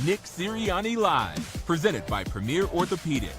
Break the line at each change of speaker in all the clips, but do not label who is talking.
Nick Sirianni Live, presented by Premier Orthopedic.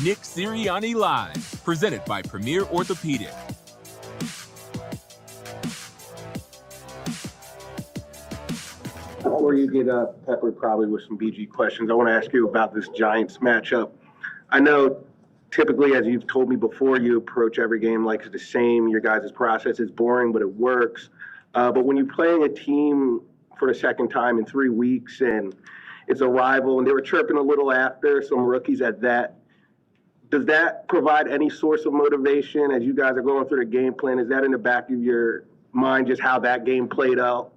Nick Sirianni Live, presented by Premier Orthopedic.
Before you get peppered probably with some BG questions, I want to ask you about this Giants matchup. I know typically, as you've told me before, you approach every game like it's the same. Your guys' process is boring, but it works. But when you're playing a team for the second time in 3 weeks and it's a rival, and they were chirping a little after, some rookies at that, does that provide any source of motivation as you guys are going through the game plan? Is that in the back of your mind, just how that game played out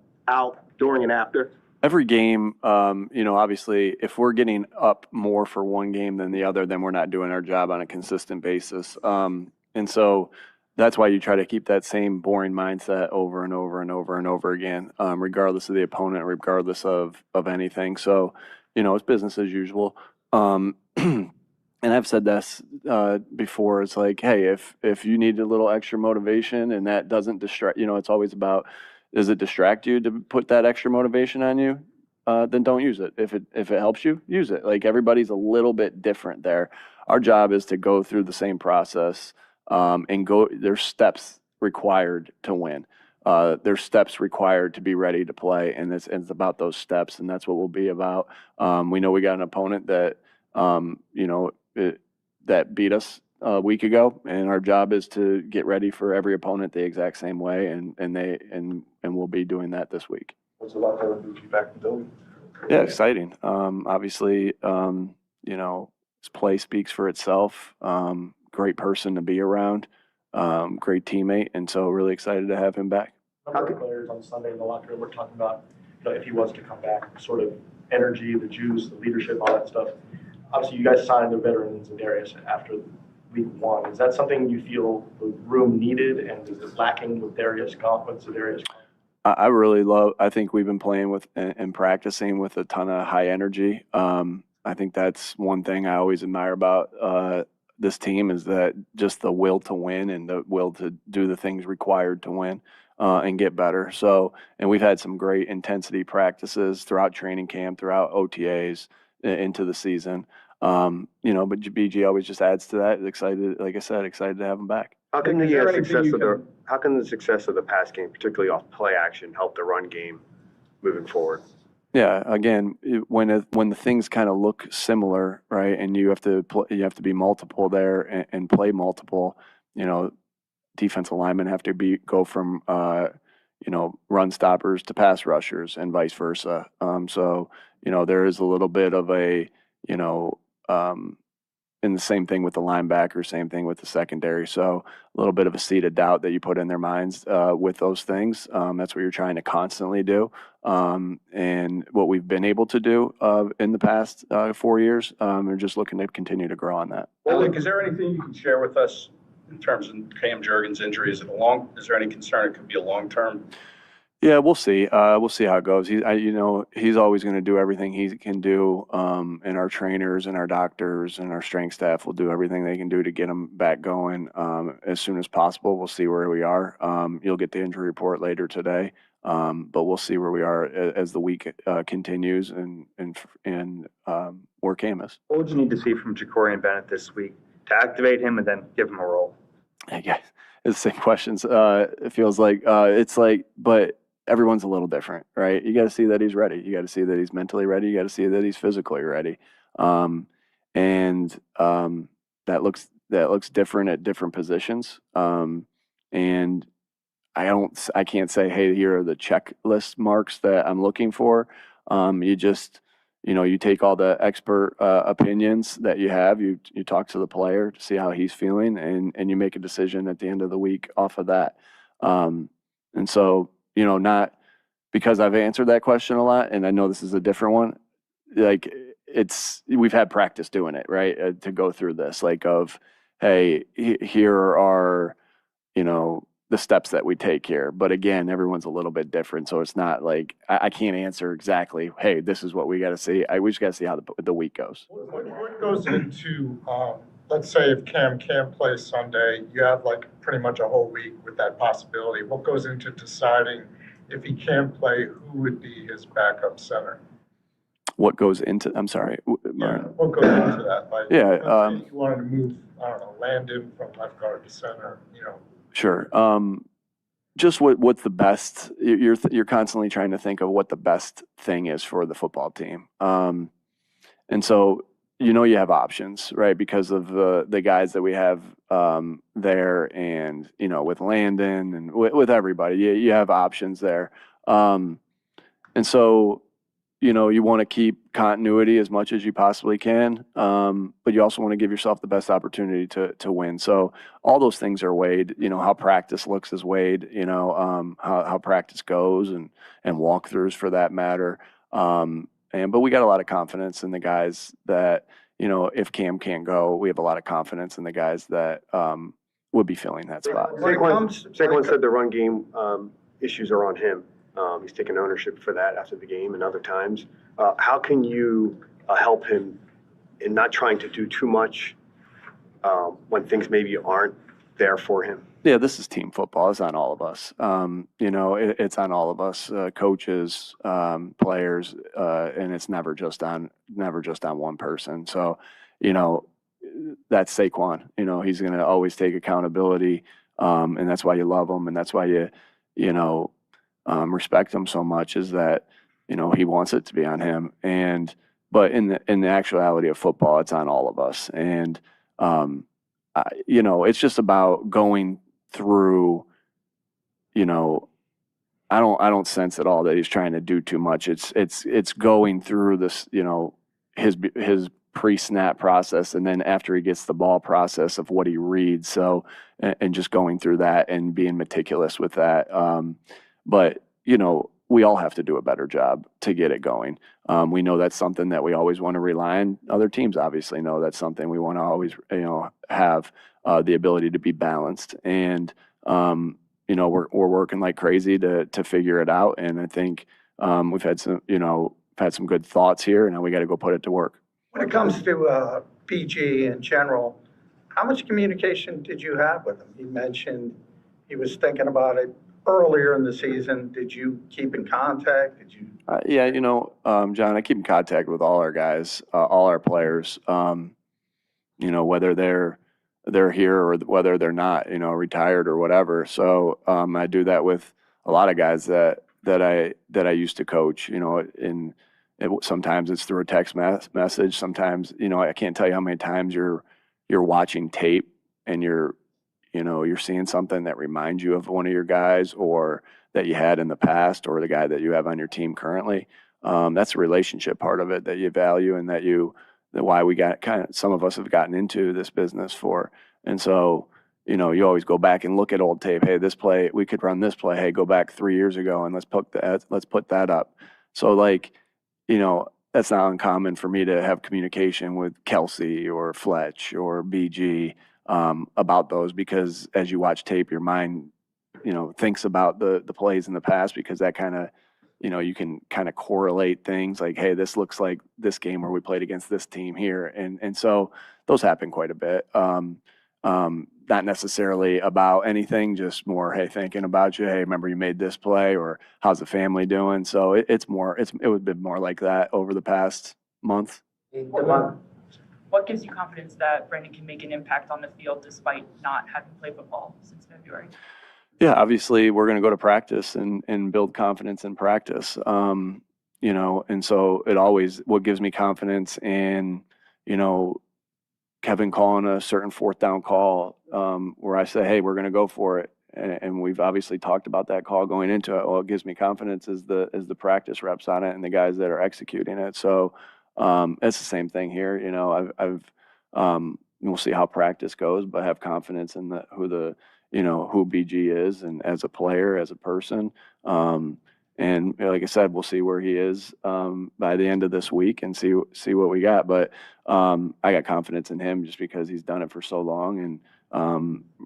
during and after?
Every game, obviously, if we're getting up more for one game than the other, then we're not doing our job on a consistent basis. And so that's why you try to keep that same boring mindset over and over and over and over again, regardless of the opponent, regardless of anything. So, it's business as usual. And I've said this before. It's like, hey, if you need a little extra motivation and that doesn't distract, it's always about, does it distract you to put that extra motivation on you? Then don't use it. If it helps you, use it. Like, everybody's a little bit different there. Our job is to go through the same process and go. There's steps required to win. There's steps required to be ready to play, and it's about those steps, and that's what we'll be about. We know we got an opponent that that beat us a week ago, and our job is to get ready for every opponent the exact same way, and we'll be doing that this week.
What's it like having Bucci back in the building?
Yeah, exciting. Obviously, his play speaks for itself. Great person to be around, great teammate, and so really excited to have him back.
A number of players on Sunday in the locker room were talking about, if he was to come back, sort of energy, the juice, the leadership, all that stuff. Obviously, you guys signed a veteran in Darius after week one. Is that something you feel the room needed, and is it lacking with Darius?
I really love. I think we've been playing with and practicing with a ton of high energy. I think that's one thing I always admire about this team, is that just the will to win and the will to do the things required to win and get better. So, and we've had some great intensity practices throughout training camp, throughout OTAs, into the season. But BG always just adds to that. Excited, like I said, excited to have him back.
How can the success of the pass game, particularly off play action, help the run game moving forward?
Yeah, again, when the things kind of look similar, right, and you have to be multiple there and play multiple. Defensive linemen have to go from run stoppers to pass rushers and vice versa. So there is a little bit of a and the same thing with the linebacker, same thing with the secondary. So a little bit of a seed of doubt that you put in their minds with those things. That's what you're trying to constantly do. And what we've been able to do in the past 4 years, we're just looking to continue to grow on that.
Alec, is there anything you can share with us in terms of Cam Jurgens' injury? Is there any concern it could be a long-term?
Yeah, we'll see. We'll see how it goes. He's always going to do everything he can do, and our trainers and our doctors and our strength staff will do everything they can do to get him back going as soon as possible. We'll see where we are. You'll get the injury report later today, but we'll see where we are as the week continues and where Cam is.
What would you need to see from Ja'Cory Bennett this week to activate him and then give him a role?
Yeah, it's the same questions. It feels like but everyone's a little different, right? You got to see that he's ready. You got to see that he's mentally ready. You got to see that he's physically ready. And that looks different at different positions. And I can't say, hey, here are the checklist marks that I'm looking for. You take all the expert opinions that you have, you talk to the player to see how he's feeling, and you make a decision at the end of the week off of that. And so, not because I've answered that question a lot, and I know this is a different one, like we've had practice doing it, right? To go through this, hey, here are, the steps that we take here. But again, everyone's a little bit different. So it's not like I can't answer exactly, hey, this is what we got to see. We just got to see how the week goes.
What goes into, let's say if Cam can't play Sunday, you have pretty much a whole week with that possibility. What goes into deciding if he can't play, who would be his backup center?
What goes into, I'm sorry.
Yeah, what goes into that?
Yeah.
Let's say you wanted to move, Landon from left guard to center,
Sure. Just what's the best? You're constantly trying to think of what the best thing is for the football team. And so you have options, right? Because of the guys that we have there, and with Landon and with everybody, you have options there. And so you want to keep continuity as much as you possibly can, but you also want to give yourself the best opportunity to win. So all those things are weighed. How practice looks is weighed. How practice goes and walkthroughs for that matter. But we got a lot of confidence in the guys that if Cam can't go, we have a lot of confidence in the guys that would be filling that spot.
Saquon said the run game issues are on him. He's taken ownership for that after the game and other times. How can you help him in not trying to do too much when things maybe aren't there for him?
Yeah, this is team football. It's on all of us. It's on all of us, coaches, players, and it's never just on one person. So, that's Saquon. He's going to always take accountability, and that's why you love him, and that's why you respect him so much, is that he wants it to be on him. But in the actuality of football, it's on all of us. And it's just about going through. I don't sense at all that he's trying to do too much. It's going through this, his pre-snap process, and then after he gets the ball process of what he reads. So and just going through that and being meticulous with that. But, we all have to do a better job to get it going. We know that's something that we always want to rely on. Other teams obviously know that's something we want to always, have the ability to be balanced. And, we're working like crazy to figure it out. And I think we've had some good thoughts here, and now we got to go put it to work.
When it comes to PG in general, how much communication did you have with him? He mentioned he was thinking about it earlier in the season. Did you keep in contact? Did you?
Yeah, John, I keep in contact with all our guys, all our players, whether they're here or whether they're not, retired or whatever. So I do that with a lot of guys that I used to coach, sometimes it's through a text message. Sometimes, I can't tell you how many times you're watching tape and you're seeing something that reminds you of one of your guys or that you had in the past or the guy that you have on your team currently. That's a relationship part of it that you value and that you why we got some of us have gotten into this business for. And so, you always go back and look at old tape. Hey, this play, we could run this play. Hey, go back 3 years ago and let's put that up. So like, that's not uncommon for me to have communication with Kelsey or Fletch or BG about those, because as you watch tape, your mind, thinks about the plays in the past, because that kind of, you can kind of correlate things like, hey, this looks like this game where we played against this team here. And so those happen quite a bit. Not necessarily about anything, just more, hey, thinking about you. Hey, remember you made this play, or how's the family doing? So it would be more like that over the past month.
What gives you confidence that Brandon can make an impact on the field despite not having played football since February?
Yeah, obviously we're going to go to practice and build confidence in practice. And so what gives me confidence in, Kevin calling a certain fourth down call where I say, hey, we're going to go for it. And we've obviously talked about that call going into it. Well, it gives me confidence is the practice reps on it and the guys that are executing it. So it's the same thing here. We'll see how practice goes, but have confidence in who BG is, and as a player, as a person. And like I said, we'll see where he is by the end of this week and see what we got. But I got confidence in him just because he's done it for so long and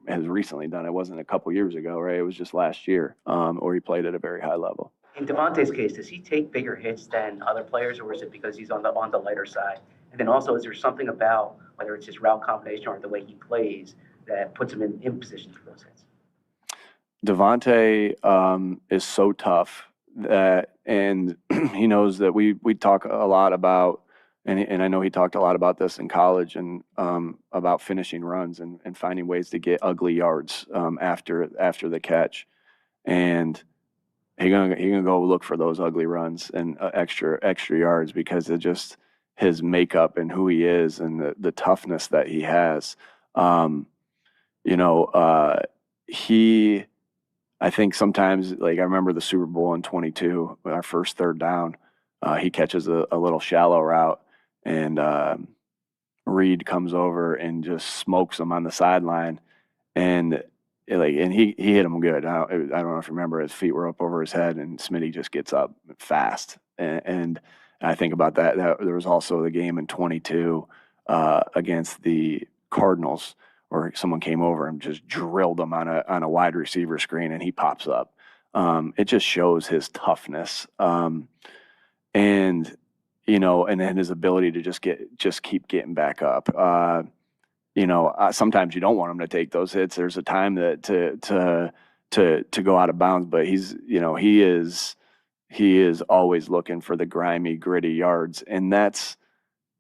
has recently done it. It wasn't a couple years ago, right? It was just last year, or he played at a very high level.
In Devonta's case, does he take bigger hits than other players, or is it because he's on the lighter side? And then also, is there something about whether it's his route combination or the way he plays that puts him in position for those hits?
Devonta is so tough and he knows that we talk a lot about, and I know he talked a lot about this in college, and about finishing runs and finding ways to get ugly yards after the catch, and he's gonna go look for those ugly runs and extra yards, because of just his makeup and who he is and the toughness that he has. I think sometimes, like I remember the Super Bowl in 22, our first third down, he catches a little shallow route, and Reed comes over and just smokes him on the sideline, and he hit him good. I don't know if you remember, his feet were up over his head, and Smitty just gets up fast. And I think about that. There was also the game in 22 against the Cardinals, or someone came over and just drilled him on a wide receiver screen, and he pops up. It just shows his toughness, and then his ability to just keep getting back up. Sometimes you don't want him to take those hits. There's a time that to go out of bounds, but he is always looking for the grimy, gritty yards, and that's.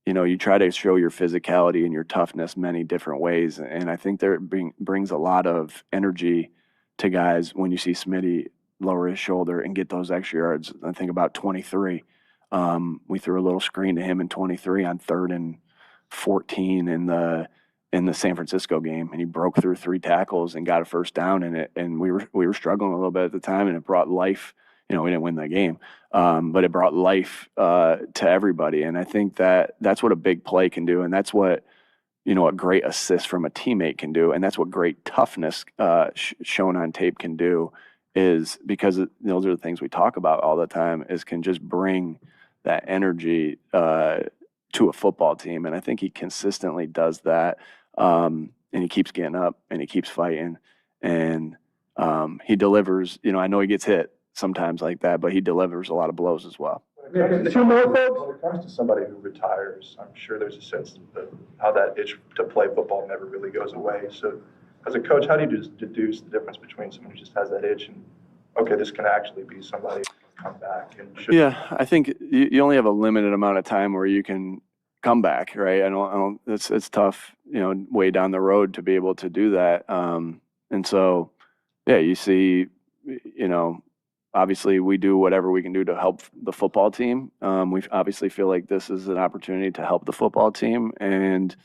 You try to show your physicality and your toughness many different ways. And I think there brings a lot of energy to guys when you see Smitty lower his shoulder and get those extra yards. I think about 23. We threw a little screen to him in 23 on 3rd and 14 in the San Francisco game, and he broke through 3 tackles and got a first down in it. And we were struggling a little bit at the time, and it brought life. We didn't win that game, but it brought life to everybody. And I think that's what a big play can do. And that's what, a great assist from a teammate can do. And that's what great toughness shown on tape can do, is because those are the things we talk about all the time, is can just bring that energy to a football team. And I think he consistently does that. And he keeps getting up and he keeps fighting, and he delivers. I know he gets hit sometimes like that, but he delivers a lot of blows as well.
When it comes to somebody who retires, I'm sure there's a sense that how that itch to play football never really goes away. So as a coach, how do you deduce the difference between someone who just has that itch and, okay, this can actually be somebody who come back?
Yeah, I think you only have a limited amount of time where you can come back, right? I don't it's tough, way down the road to be able to do that. And so, yeah, you see, obviously, we do whatever we can do to help the football team. We obviously feel like this is an opportunity to help the football team, and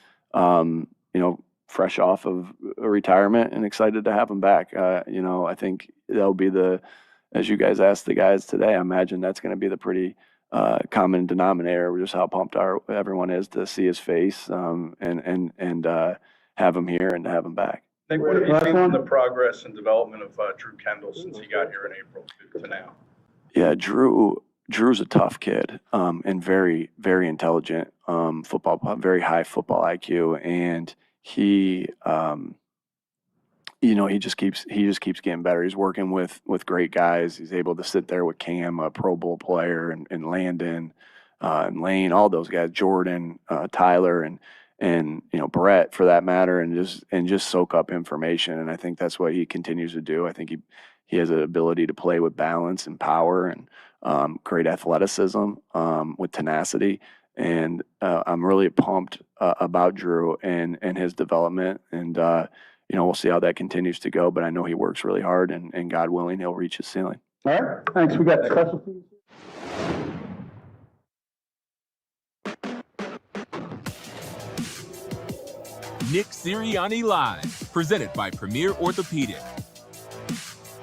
fresh off of a retirement, and excited to have him back. I think that'll be as you guys asked the guys today, I imagine that's going to be the pretty common denominator, just how pumped everyone is to see his face and have him here and have him back.
Nick, what have you seen from the progress and development of Drew Kendall since he got here in April to now?
Yeah, Drew's a tough kid, and very, very intelligent, very high football IQ. And he, he just keeps getting better. He's working with great guys. He's able to sit there with Cam, a Pro Bowl player, and Landon, and Lane, all those guys, Jordan, Tyler, and Brett for that matter, and just soak up information. And I think that's what he continues to do. I think he has an ability to play with balance and power and great athleticism with tenacity. And I'm really pumped about Drew and his development. And we'll see how that continues to go. But I know he works really hard, and God willing, he'll reach his ceiling.
All right, thanks. We got special teams.
Nick Sirianni Live, presented by Premier Orthopedic.